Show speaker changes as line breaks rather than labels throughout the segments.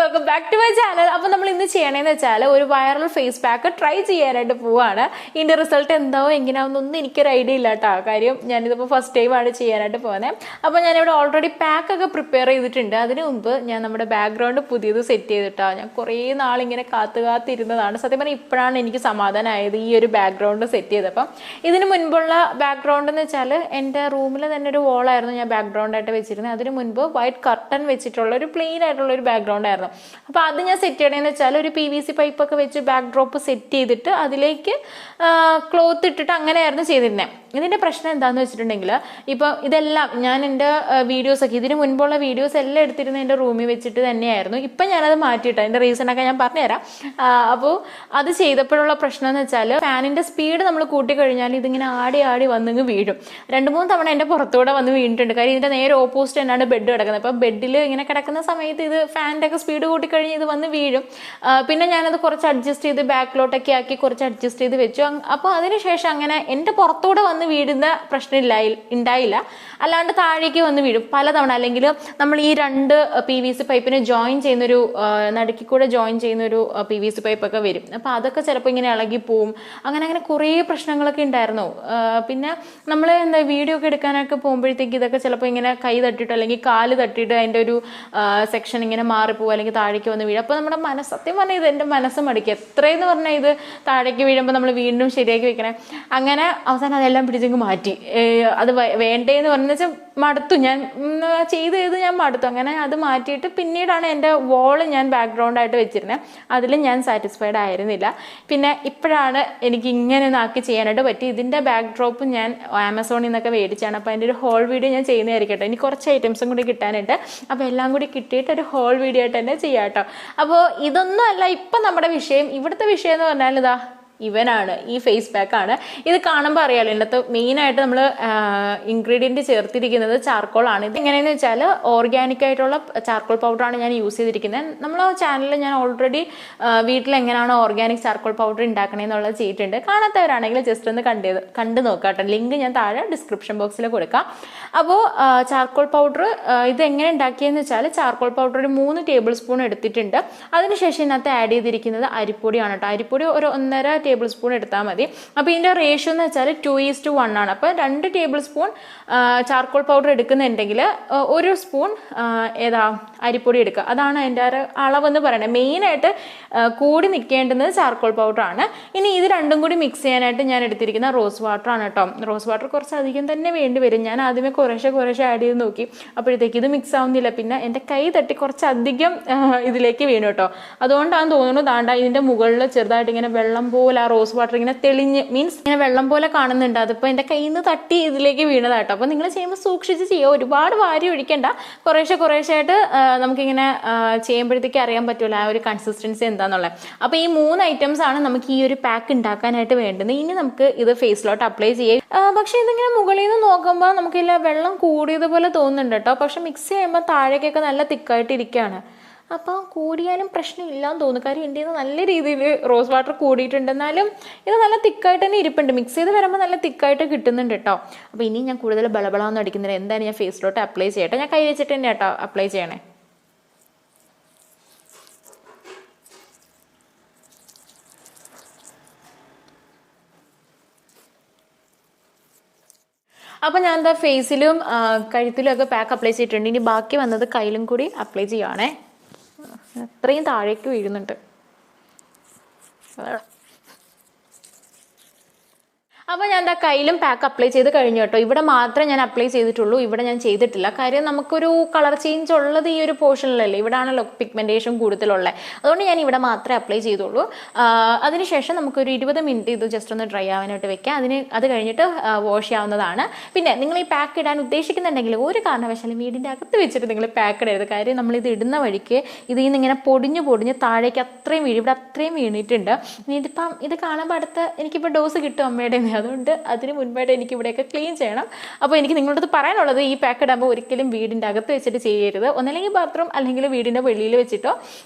Welcome back to my channel. അപ്പോൾ നമ്മൾ ഇന്ന് ചെയ്യണേന്ന് വെച്ചാൽ ഒരു വൈറൽ ഫേസ് പാക്ക് ട്രൈ ചെയ്യാനായിട്ട് പോവാണ്. ഇതിൻ്റെ റിസൾട്ട് എന്താവും എങ്ങനെയാവുന്നൊന്നും എനിക്കൊരു ഐഡിയ ഇല്ല കേട്ടോ. കാര്യം ഞാനിതിപ്പോൾ ഫസ്റ്റ് ടൈമാണ് ചെയ്യാനായിട്ട് പോകുന്നത്. അപ്പോൾ ഞാനിവിടെ ഓൾറെഡി പാക്കൊക്കെ പ്രിപ്പയർ ചെയ്തിട്ടുണ്ട്. അതിന് മുമ്പ് ഞാൻ നമ്മുടെ ബാക്ക്ഗ്രൗണ്ട് പുതിയത് സെറ്റ് ചെയ്തിട്ടാണ്. ഞാൻ കുറേ നാളിങ്ങനെ കാത്തിരുന്നതാണ്. സത്യം പറഞ്ഞാൽ ഇപ്പോഴാണ് എനിക്ക് സമാധാനമായത് ഈ ഒരു ബാക്ക്ഗ്രൗണ്ട് സെറ്റ് ചെയ്തപ്പം. ഇതിന് മുൻപുള്ള ബാക്ക്ഗ്രൗണ്ട് എന്ന് വെച്ചാൽ എൻ്റെ റൂമിൽ തന്നെ ഒരു വോളായിരുന്നു ഞാൻ ബാക്ക്ഗ്രൗണ്ടായിട്ട് വെച്ചിരുന്നത്. അതിന് മുൻപ് വൈറ്റ് കർട്ടൻ വെച്ചിട്ടുള്ള ഒരു പ്ലെയിൻ ആയിട്ടുള്ള ഒരു ബാക്ക്ഗ്രൗണ്ട് ആയിരുന്നു. അപ്പോൾ അത് ഞാൻ സെറ്റ് ചെയ്യണമെന്ന് വെച്ചാൽ ഒരു PVC പൈപ്പൊക്കെ വെച്ച് ബാക്ക് ഡ്രോപ്പ് സെറ്റ് ചെയ്തിട്ട് അതിലേക്ക് ക്ലോത്ത് ഇട്ടിട്ട് അങ്ങനെയായിരുന്നു ചെയ്തിരുന്നത്. ഇതിൻ്റെ പ്രശ്നം എന്താണെന്ന് വെച്ചിട്ടുണ്ടെങ്കിൽ ഇപ്പോൾ ഇതെല്ലാം ഞാൻ എൻ്റെ വീഡിയോസൊക്കെ ഇതിന് മുൻപുള്ള വീഡിയോസ് എല്ലാം എടുത്തിരുന്നത് എൻ്റെ റൂമിൽ വെച്ചിട്ട് തന്നെയായിരുന്നു. ഇപ്പം ഞാനത് മാറ്റിയിട്ട് അതിൻ്റെ റീസണൊക്കെ ഞാൻ പറഞ്ഞുതരാം. അപ്പോൾ അത് ചെയ്തപ്പോഴുള്ള പ്രശ്നം എന്ന് വെച്ചാൽ ഫാനിൻ്റെ സ്പീഡ് നമ്മൾ കൂട്ടിക്കഴിഞ്ഞാൽ ഇതിങ്ങനെ ആടി വന്നിങ്ങ് വീഴും. 2-3 തവണ എൻ്റെ പുറത്തൂടെ വന്ന് വീണിട്ടുണ്ട്. കാര്യം ഇതിൻ്റെ നേരെ ഓപ്പോസിറ്റ് തന്നെയാണ് ബെഡ് കിടക്കുന്നത്. അപ്പോൾ ബെഡിൽ ഇങ്ങനെ കിടക്കുന്ന സമയത്ത് ഇത് ഫാനിൻ്റെ ഒക്കെ സ്പീഡ് കൂട്ടിക്കഴിഞ്ഞ് ഇത് വന്ന് വീഴും. പിന്നെ ഞാനത് കുറച്ച് അഡ്ജസ്റ്റ് ചെയ്ത് ബാക്കിലോട്ടൊക്കെ ആക്കി കുറച്ച് അഡ്ജസ്റ്റ് ചെയ്ത് വെച്ചു. അപ്പോൾ അതിനുശേഷം അങ്ങനെ എൻ്റെ പുറത്തൂടെ വന്ന് വീഴുന്ന പ്രശ്നം ഉണ്ടായില്ല. അല്ലാണ്ട് താഴേക്ക് വന്ന് വീഴും പലതവണ. അല്ലെങ്കിൽ നമ്മൾ ഈ 2 PVC പൈപ്പിനെ ജോയിൻ ചെയ്യുന്നൊരു നടുക്കി കൂടെ ജോയിൻ ചെയ്യുന്നൊരു PVC പൈപ്പൊക്കെ വരും. അപ്പോൾ അതൊക്കെ ചിലപ്പോൾ ഇങ്ങനെ ഇളകി പോവും. അങ്ങനെ കുറേ പ്രശ്നങ്ങളൊക്കെ ഉണ്ടായിരുന്നു. പിന്നെ നമ്മൾ വീഡിയോ ഒക്കെ എടുക്കാനൊക്കെ പോകുമ്പോഴത്തേക്ക് ഇതൊക്കെ ചിലപ്പോൾ ഇങ്ങനെ കൈ തട്ടിട്ടോ അല്ലെങ്കിൽ കാല് തട്ടിയിട്ട് അതിൻ്റെ ഒരു സെക്ഷൻ ഇങ്ങനെ മാറിപ്പോവും അല്ലെങ്കിൽ താഴേക്ക് വന്ന് വീഴും. അപ്പോൾ നമ്മുടെ സത്യം പറഞ്ഞാൽ ഇത് എൻ്റെ മനസ്സ് മടിക്കുക. എത്രയെന്ന് പറഞ്ഞാൽ ഇത് താഴേക്ക് വീഴുമ്പോൾ നമ്മൾ വീണ്ടും ശരിയാക്കി വെക്കണേ. അങ്ങനെ അവസാനം അതെല്ലാം പിടിച്ചെങ്കിൽ മാറ്റി. അത് വേണ്ടേന്ന് പറഞ്ഞ വെച്ചാൽ മടുത്തു. ഞാൻ ചെയ്ത് ഞാൻ മടുത്തു. അങ്ങനെ അത് മാറ്റിയിട്ട് പിന്നീടാണ് എൻ്റെ വോള് ഞാൻ ബാക്ക്ഗ്രൗണ്ടായിട്ട് വെച്ചിരുന്നത്. അതിലും ഞാൻ സാറ്റിസ്ഫൈഡ് ആയിരുന്നില്ല. പിന്നെ ഇപ്പോഴാണ് എനിക്ക് ഇങ്ങനെ ഒന്ന് ആക്കി ചെയ്യാനായിട്ട് പറ്റി. ഇതിൻ്റെ ബാക്ക് ഡ്രോപ്പ് ഞാൻ ആമസോണിൽ നിന്നൊക്കെ മേടിച്ചാണ്. അപ്പോൾ അതിൻ്റെ ഒരു ഹോൾ വീഡിയോ ഞാൻ ചെയ്യുന്നതായിരിക്കട്ടെ. എനിക്ക് കുറച്ച് ഐറ്റംസും കൂടി കിട്ടാനുണ്ട്. അപ്പോൾ എല്ലാം കൂടി കിട്ടിയിട്ട് ഒരു ഹോൾ വീഡിയോ ആയിട്ട് തന്നെ ചെയ്യാം കേട്ടോ. അപ്പോൾ ഇതൊന്നും അല്ല ഇപ്പം നമ്മുടെ വിഷയം. ഇവിടുത്തെ വിഷയം എന്ന് പറഞ്ഞാൽ ഇതാ ഇവനാണ്, ഈ ഫേസ് പാക്കാണ്. ഇത് കാണുമ്പോൾ അറിയാമല്ലോ ഇതിനകത്ത് മെയിനായിട്ട് നമ്മൾ ഇൻഗ്രീഡിയൻറ്റ് ചേർത്തിരിക്കുന്നത് ചാർക്കോളാണ്. ഇത് എങ്ങനെയെന്ന് വെച്ചാൽ ഓർഗാനിക് ആയിട്ടുള്ള ചാർക്കോൾ പൗഡറാണ് ഞാൻ യൂസ് ചെയ്തിരിക്കുന്നത്. നമ്മൾ ചാനലിൽ ഞാൻ ഓൾറെഡി വീട്ടിൽ എങ്ങനെയാണ് ഓർഗാനിക് ചാർക്കോൾ പൗഡർ ഉണ്ടാക്കണമെന്നുള്ളത് ചെയ്തിട്ടുണ്ട്. കാണാത്തവരാണെങ്കിൽ ജസ്റ്റ് ഒന്ന് കണ്ടു നോക്കാം. ലിങ്ക് ഞാൻ താഴെ ഡിസ്ക്രിപ്ഷൻ ബോക്സിൽ കൊടുക്കാം. അപ്പോൾ ചാർക്കോൾ പൗഡർ ഇത് എങ്ങനെ ഉണ്ടാക്കിയെന്ന് വെച്ചാൽ ചാർക്കോൾ പൗഡർ ഒരു 3 ടേബിൾ സ്പൂൺ എടുത്തിട്ടുണ്ട്. അതിനുശേഷം ഇതിനകത്ത് ആഡ് ചെയ്തിരിക്കുന്നത് അരിപ്പൊടിയാണ് കേട്ടോ. അരിപ്പൊടി ഒരു 1.5 ടേബിൾ സ്പൂൺ എടുത്താൽ മതി. അപ്പോൾ ഇതിൻ്റെ റേഷ്യോ എന്ന് വെച്ചാൽ 2:1 ആണ്. അപ്പോൾ 2 ടേബിൾ സ്പൂൺ ചാർക്കോൾ പൗഡർ എടുക്കുന്നുണ്ടെങ്കിൽ 1 സ്പൂൺ അരിപ്പൊടി എടുക്കുക. അതാണ് അതിൻ്റെ അളവെന്ന് പറയുന്നത്. മെയിനായിട്ട് കൂടി നിൽക്കേണ്ടുന്നത് ചാർക്കോൾ പൗഡറാണ്. ഇനി ഇത് രണ്ടും കൂടി മിക്സ് ചെയ്യാനായിട്ട് ഞാൻ എടുത്തിരിക്കുന്ന റോസ് വാട്ടറാണ് കേട്ടോ. റോസ് വാട്ടർ കുറച്ച് അധികം തന്നെ വേണ്ടി വരും. ഞാൻ ആദ്യമേ കുറേശ്ശെ ആഡ് ചെയ്ത് നോക്കി. അപ്പോഴത്തേക്ക് ഇത് മിക്സ് ആവുന്നില്ല. പിന്നെ എൻ്റെ കൈ തട്ടി കുറച്ചധികം ഇതിലേക്ക് വീണു കേട്ടോ. അതുകൊണ്ടാണ് തോന്നുന്നു ദാണ്ട ഇതിൻ്റെ മുകളിൽ ചെറുതായിട്ട് ഇങ്ങനെ വെള്ളം പോലെ ആ റോസ് വാട്ടർ ഇങ്ങനെ തെളിഞ്ഞ് മീൻസ് ഇങ്ങനെ വെള്ളം പോലെ കാണുന്നുണ്ട്. അതിപ്പോൾ എൻ്റെ കയ്യിൽ നിന്ന് തട്ടി ഇതിലേക്ക് വീണതാട്ടോ. അപ്പോൾ നിങ്ങൾ ചെയ്യുമ്പോൾ സൂക്ഷിച്ച് ചെയ്യുക. ഒരുപാട് വാരി ഒഴിക്കേണ്ട. കുറേശ്ശെ ആയിട്ട് നമുക്കിങ്ങനെ ചെയ്യുമ്പോഴത്തേക്ക് അറിയാൻ പറ്റുമല്ലോ ആ ഒരു കൺസിസ്റ്റൻസി എന്താണെന്നുള്ളത്. അപ്പോൾ ഈ 3 ഐറ്റംസ് ആണ് നമുക്ക് ഈ ഒരു പാക്ക് ഉണ്ടാക്കാനായിട്ട് വേണ്ടുന്നത്. ഇനി നമുക്ക് ഇത് ഫേസിലോട്ട് അപ്ലൈ ചെയ്യാം. പക്ഷേ ഇതിങ്ങനെ മുകളിൽ നിന്ന് നോക്കുമ്പോൾ നമുക്കില്ല വെള്ളം കൂടിയതുപോലെ തോന്നുന്നുണ്ട് കേട്ടോ. പക്ഷെ മിക്സ് ചെയ്യുമ്പോൾ താഴേക്കൊക്കെ നല്ല തിക്കായിട്ട് ഇരിക്കുകയാണ്. അപ്പോൾ കൂടിയാലും പ്രശ്നമില്ലാന്ന് തോന്നുന്നു. കാര്യം എൻ്റെ നിന്ന് നല്ല രീതിയിൽ റോസ് വാട്ടർ കൂടിയിട്ടുണ്ട്. എന്നാലും ഇത് നല്ല തിക്കായിട്ട് തന്നെ ഇരിപ്പുണ്ട്. മിക്സ് ചെയ്ത് വരുമ്പോൾ നല്ല തിക്കായിട്ട് കിട്ടുന്നുണ്ട് കേട്ടോ. അപ്പോൾ ഇനി ഞാൻ കൂടുതൽ ബളബളാന്ന് അടിക്കുന്നില്ല. എന്തായാലും ഞാൻ ഫേസിലോട്ട് അപ്ലൈ ചെയ്യട്ടെ. ഞാൻ കൈ വെച്ചിട്ട് തന്നെ കേട്ടോ അപ്ലൈ ചെയ്യണേ. അപ്പോൾ ഞാൻ എന്താ ഫേസിലും കഴുത്തിലും ഒക്കെ പാക്ക് അപ്ലൈ ചെയ്തിട്ടുണ്ട്. ഇനി ബാക്കി വന്നത് കയ്യിലും കൂടി അപ്ലൈ ചെയ്യുവാണേ. അത്രയും താഴേക്ക് വീഴുന്നുണ്ട്. അപ്പോൾ ഞാൻ എന്താ കയ്യിലും പാക്ക് അപ്ലൈ ചെയ്ത് കഴിഞ്ഞു കേട്ടോ. ഇവിടെ മാത്രമേ ഞാൻ അപ്ലൈ ചെയ്തിട്ടുള്ളൂ. ഇവിടെ ഞാൻ ചെയ്തിട്ടില്ല. കാര്യം നമുക്കൊരു കളർ ചേഞ്ച് ഉള്ളത് ഈ ഒരു പോർഷനിലല്ലേ. ഇവിടെ ആണല്ലോ പിഗ്മെൻറ്റേഷൻ കൂടുതലുള്ളത്. അതുകൊണ്ട് ഞാൻ ഇവിടെ മാത്രമേ അപ്ലൈ ചെയ്തുള്ളൂ. അതിനുശേഷം നമുക്കൊരു 20 മിനിറ്റ് ഇത് ജസ്റ്റ് ഒന്ന് ഡ്രൈ ആവാനായിട്ട് വെക്കാം. അത് കഴിഞ്ഞിട്ട് വാഷ് ചെയ്യാവുന്നതാണ്. പിന്നെ നിങ്ങൾ ഈ പാക്ക് ഇടാൻ ഉദ്ദേശിക്കുന്നുണ്ടെങ്കിൽ ഒരു കാരണവശാലും വീടിൻ്റെ അകത്ത് വെച്ചിട്ട് നിങ്ങൾ പാക്ക് ഇടരുത്. കാര്യം നമ്മളിത് ഇടുന്ന വഴിക്ക് ഇതിൽ നിന്ന് ഇങ്ങനെ പൊടിഞ്ഞ് താഴേക്ക് അത്രയും വീഴും. ഇവിടെ അത്രയും വീണിട്ടുണ്ട്. ഇതിപ്പം ഇത് കാണുമ്പോൾ എനിക്കിപ്പോൾ ഡോസ് കിട്ടും അമ്മയുടെ. അതുകൊണ്ട് അതിന് മുൻപായിട്ട് എനിക്ക് ഇവിടെയൊക്കെ ക്ലീൻ ചെയ്യണം. അപ്പോൾ എനിക്ക് നിങ്ങളോട് പറയാനുള്ളത് ഈ പാക്ക് ഇടുമ്പോൾ ഒരിക്കലും വീടിൻ്റെ അകത്ത് വെച്ചിട്ട് ചെയ്യരുത്. ഒന്നല്ലെങ്കിൽ ബാത്റൂം അല്ലെങ്കിൽ വീടിൻ്റെ വെളിയിൽ വെച്ചിട്ടോ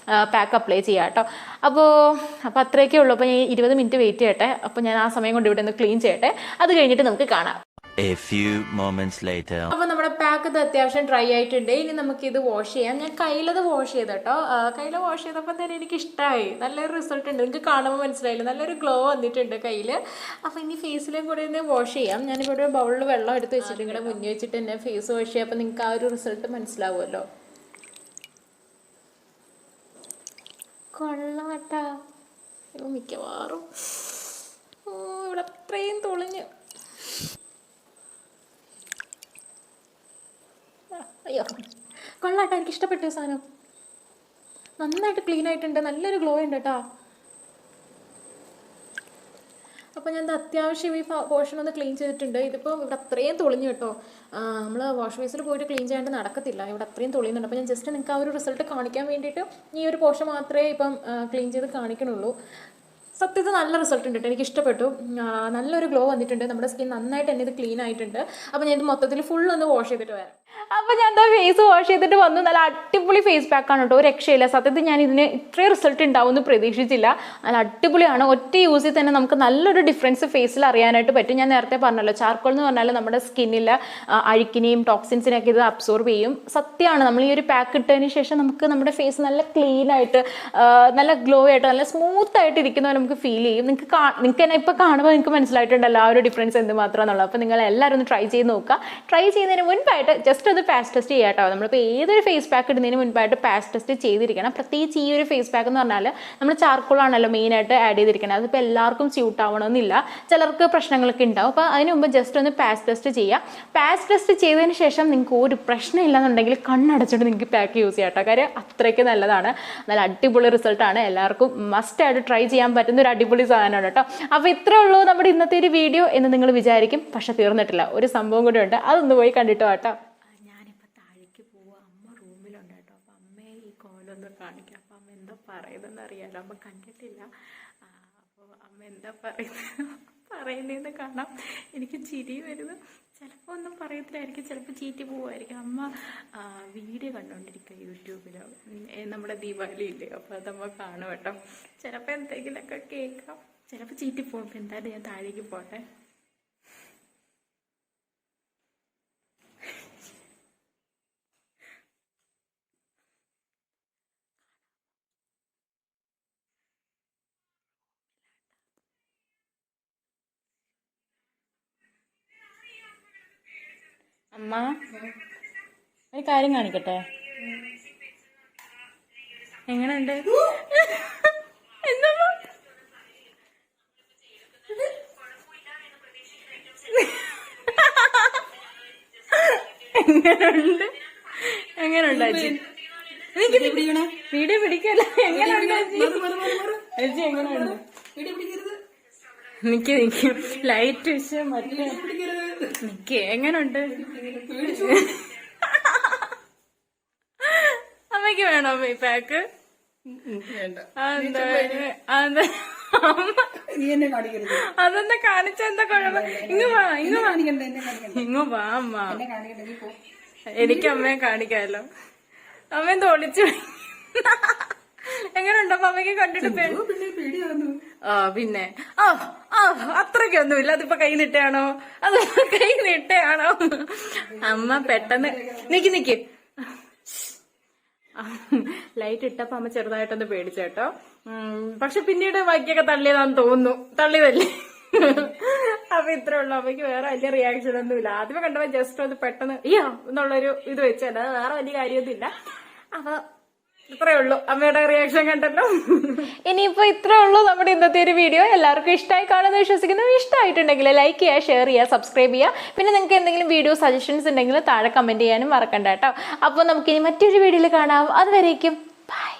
പാക്ക് അപ്ലൈ ചെയ്യാം കേട്ടോ. അപ്പോൾ അത്രയൊക്കെ ഉള്ളൂ. അപ്പോൾ ഞാൻ 20 മിനിറ്റ് വെയിറ്റ് ചെയ്യട്ടെ. അപ്പോൾ ഞാൻ ആ സമയം കൊണ്ട് ഇവിടെ ഒന്ന് ക്ലീൻ ചെയ്യട്ടെ. അത് കഴിഞ്ഞിട്ട് നമുക്ക് കാണാം.
A few moments later.
അപ്പോൾ നമ്മുടെ പാക്ക് പാക്ക് ഇത് അത്യാവശ്യം ഡ്രൈ ആയിട്ടുണ്ട്. ഇനി നമുക്കിത് വാഷ് ചെയ്യാം. ഞാൻ കയ്യിലത് വാഷ് ചെയ്ത് കേട്ടോ. കയ്യിൽ വാഷ് ചെയ്തപ്പോൾ തന്നെ എനിക്ക് ഇഷ്ടമായി. നല്ലൊരു റിസൾട്ട് ഉണ്ട്. നിങ്ങൾക്ക് കാണുമ്പോൾ മനസ്സിലായില്ല, നല്ലൊരു ഗ്ലോ വന്നിട്ടുണ്ട് കയ്യിൽ. അപ്പോൾ ഇനി ഫേസിലും കൂടെ ഒന്ന് വാഷ് ചെയ്യാം. ഞാനിപ്പോൾ ഒരു ബൗളിൽ വെള്ളം എടുത്ത് വെച്ചിട്ട് ഇങ്ങനെ മുന്നേ വെച്ചിട്ട് തന്നെ ഫേസ് വാഷ് ചെയ്യാം. അപ്പോൾ നിങ്ങൾക്ക് ആ ഒരു റിസൾട്ട് മനസ്സിലാവുമല്ലോ. കൊള്ളാട്ടാ. മിക്കവാറും ഇവിടെ അത്രയും തുളിഞ്ഞ്. അയ്യോ കൊള്ളാട്ടോ, എനിക്ക് ഇഷ്ടപ്പെട്ടു സാധനം. നന്നായിട്ട് ക്ലീൻ ആയിട്ടുണ്ട്, നല്ലൊരു ഗ്ലോ ഉണ്ട് കേട്ടോ. അപ്പോൾ ഞാൻ അത്യാവശ്യം ഈ പോർഷൻ ഒന്ന് ക്ലീൻ ചെയ്തിട്ടുണ്ട്. ഇതിപ്പോൾ ഇവിടെ അത്രയും തുളിഞ്ഞു കേട്ടോ. നമ്മൾ വാഷ് ബേസിൽ പോയിട്ട് ക്ലീൻ ചെയ്യാണ്ട് നടക്കത്തില്ല, ഇവിടെ അത്രയും തുളിയുന്നുണ്ട്. അപ്പോൾ ഞാൻ ജസ്റ്റ് നിങ്ങൾക്ക് ആ ഒരു റിസൾട്ട് കാണിക്കാൻ വേണ്ടിയിട്ട് ഈ ഒരു പോർഷൻ മാത്രമേ ഇപ്പം ക്ലീൻ ചെയ്ത് കാണിക്കണുള്ളൂ. സത്യത്തിൽ നല്ല റിസൾട്ട് ഉണ്ട് കേട്ടോ, എനിക്ക് ഇഷ്ടപ്പെട്ടു. നല്ലൊരു ഗ്ലോ വന്നിട്ടുണ്ട്, നമ്മുടെ സ്കിൻ നന്നായിട്ട് തന്നെ ഇത് ക്ലീൻ ആയിട്ടുണ്ട്. അപ്പോൾ ഞാൻ ഇത് മൊത്തത്തിൽ ഫുൾ ഒന്ന് വാഷ് ചെയ്തിട്ട് വരാം. അപ്പോൾ ഞാൻ എന്താ ഫേസ് വാഷ് ചെയ്തിട്ട് വന്നു. നല്ല അടിപൊളി ഫേസ് പാക്കാണ് കേട്ടോ, ഒരു രക്ഷയില്ല. സത്യത്തിൽ ഞാൻ ഇതിന് ഇത്രയും റിസൾട്ട് ഉണ്ടാവുമെന്ന് പ്രതീക്ഷിച്ചില്ല. നല്ല അടിപൊളിയാണ്. ഒറ്റ യൂസിൽ തന്നെ നമുക്ക് നല്ലൊരു ഡിഫറൻസ് ഫേസിൽ അറിയാനായിട്ട് പറ്റും. ഞാൻ നേരത്തെ പറഞ്ഞല്ലോ, ചാർക്കോൾ എന്ന് പറഞ്ഞാൽ നമ്മുടെ സ്കിന്നിലെ അഴുക്കിനെയും ടോക്സിൻസിനെയൊക്കെ ഇത് അബ്സോർബ് ചെയ്യും. സത്യമാണ്, നമ്മൾ ഈ ഒരു പാക്ക് ഇട്ടതിന് ശേഷം നമുക്ക് നമ്മുടെ ഫേസ് നല്ല ക്ലീൻ ആയിട്ട്, നല്ല ഗ്ലോ ആയിട്ട്, നല്ല സ്മൂത്ത് ആയിട്ട് ഇരിക്കുന്നവർ നമുക്ക് ഫീൽ ചെയ്യും. നിങ്ങൾക്ക് തന്നെ ഇപ്പോൾ കാണുമ്പോൾ നിങ്ങൾക്ക് മനസ്സിലായിട്ടുണ്ടല്ലോ ആ ഒരു ഡിഫറൻസ് എന്തുമാത്രമാണെന്നുള്ളത്. അപ്പോൾ നിങ്ങൾ എല്ലാവരും ഒന്ന് ട്രൈ ചെയ്ത് നോക്കുക. ട്രൈ ചെയ്യുന്നതിന് മുൻപായിട്ട് ജസ്റ്റ് ഒന്ന് പാച്ച് ടെസ്റ്റ് ചെയ്യാം കേട്ടോ. നമ്മളിപ്പോൾ ഏതൊരു ഫേസ് പാക്ക് ഇടുന്നതിന് മുൻപായിട്ട് പാച്ച് ടെസ്റ്റ് ചെയ്തിരിക്കണം. പ്രത്യേകിച്ച് ഈ ഒരു ഫേസ് പാക്ക് എന്ന് പറഞ്ഞാൽ നമ്മൾ ചാർക്കോളാണല്ലോ മെയിനായിട്ട് ആഡ് ചെയ്തിരിക്കുന്നത്. അതിപ്പോൾ എല്ലാവർക്കും സ്യൂട്ട് ആവണമെന്നില്ല, ചിലർക്ക് പ്രശ്നങ്ങളൊക്കെ ഉണ്ടാവും. അപ്പോൾ അതിന് മുമ്പ് ജസ്റ്റ് ഒന്ന് പാച്ച് ടെസ്റ്റ് ചെയ്യാം. പാച്ച് ടെസ്റ്റ് ചെയ്തതിന് ശേഷം നിങ്ങൾക്ക് ഒരു പ്രശ്നമില്ലെന്നുണ്ടെങ്കിൽ കണ്ണടച്ചിട്ട് നിങ്ങൾക്ക് പാക്ക് യൂസ് ചെയ്യാം കേട്ടോ. കാര്യം അത്രയ്ക്ക് നല്ലതാണ്, നല്ല അടിപൊളി റിസൾട്ടാണ്. എല്ലാവർക്കും മസ്റ്റായിട്ട് ട്രൈ ചെയ്യാൻ പറ്റുന്ന ഒരു അടിപൊളി സാധനമാണ് കേട്ടോ. അപ്പോൾ ഇത്രേ ഉള്ളൂ നമ്മുടെ ഇന്നത്തെ ഒരു വീഡിയോ എന്ന് നിങ്ങൾ വിചാരിക്കും. പക്ഷെ തീർന്നിട്ടില്ല, ഒരു സംഭവം കൂടെ ഉണ്ട്, അതൊന്ന് പോയി കണ്ടിട്ടോ കേട്ടോ. ഞാനിപ്പോൾ താഴേക്ക് പോവുക, അമ്മ റൂമിലുണ്ട് കേട്ടോ. അപ്പോൾ അമ്മയെ ഈ കോലൊന്ന് കാണിക്കാം. അപ്പോൾ അമ്മ എന്താ പറയുന്നതെന്ന് അറിയാലോ, അമ്മ കണ്ടിട്ടില്ല. അപ്പോൾ അമ്മ എന്താ പറയുന്നതെന്ന് കാണാം. എനിക്ക് ചിരി വരുന്നു. ചിലപ്പോൾ ഒന്നും പറയത്തില്ലായിരിക്കും, ചിലപ്പോൾ ചീറ്റി പോവുമായിരിക്കും. അമ്മ വീഡിയോ കണ്ടുകൊണ്ടിരിക്കുക യൂട്യൂബിൽ, നമ്മുടെ ദീപാവലി ഇല്ലേ, അപ്പോൾ അതമ്മ കാണും കേട്ടോ. ചിലപ്പോൾ എന്തെങ്കിലുമൊക്കെ കേൾക്കാം, ചിലപ്പോൾ ചീറ്റി പോകും. എന്തായാലും ഞാൻ താഴേക്ക് പോട്ടെ. അമ്മ ഒരു കാര്യം കാണിക്കട്ടെ, എങ്ങനെയുണ്ട്? എന്താ എങ്ങനെയുണ്ട്? എങ്ങനെയുണ്ട് അജി? വീഡിയോ പിടിക്കല്ല. എങ്ങനെയുണ്ട് അജി? എങ്ങനെയുണ്ട്? നിക്ക് ലൈറ്റ് വിഷയം മറ്റേ നിക്ക്. എങ്ങനുണ്ട്? അമ്മയ്ക്ക് വേണോ ഈ പാക്ക്? അതെന്താ കാണിച്ച എന്താ കുഴപ്പം? ഇങ്ങ് വാ അമ്മ, എനിക്ക് അമ്മയെ കാണിക്കാമല്ലോ. അമ്മയും തോളിച്ചു. എങ്ങനെയുണ്ടോ അമ്മയ്ക്ക് കണ്ടിട്ട്? പിന്നെ അത്രയ്ക്കൊന്നുമില്ല. അതിപ്പോ കൈ നിട്ടാണോ? അത് കൈ നിട്ടാണോ? അമ്മ പെട്ടെന്ന് നിക്ക് ലൈറ്റ് ഇട്ടപ്പോ അമ്മ ചെറുതായിട്ടൊന്ന് പേടിച്ചേട്ടോ. പക്ഷെ പിന്നീട് ബാക്കിയൊക്കെ തള്ളിയതാന്ന് തോന്നുന്നു. തള്ളിയതല്ലേ? അപ്പൊ ഇത്രേ ഉള്ളു. അമ്മയ്ക്ക് വേറെ വലിയ റിയാക്ഷൻ ഒന്നുമില്ല. ആദ്യമേ കണ്ടപ്പോ ജസ്റ്റ് ഒന്ന് പെട്ടെന്ന് അയ്യോ എന്നുള്ളൊരു ഇത് വെച്ചല്ല, വേറെ വലിയ കാര്യമൊന്നുമില്ല. അപ്പൊ ഇത്രേ ഉള്ളൂ. അമ്മയുടെ റിയാക്ഷൻ കണ്ടല്ലോ. ഇനിയിപ്പോ ഇത്രേ ഉള്ളൂ നമ്മുടെ ഇന്നത്തെ ഒരു വീഡിയോ. എല്ലാവർക്കും ഇഷ്ടമായി കാണുമെന്ന് വിശ്വസിക്കുന്നു. ഇഷ്ടമായിട്ടുണ്ടെങ്കിൽ ലൈക്ക് ചെയ്യുക, ഷെയർ ചെയ്യുക, സബ്സ്ക്രൈബ് ചെയ്യുക. പിന്നെ നിങ്ങൾക്ക് എന്തെങ്കിലും വീഡിയോ സജഷൻസ് ഉണ്ടെങ്കിൽ താഴെ കമന്റ് ചെയ്യാനും മറക്കണ്ട കേട്ടോ. അപ്പോൾ നമുക്കിനി മറ്റൊരു വീഡിയോയിൽ കാണാം. അതുവരേക്കും ബൈ.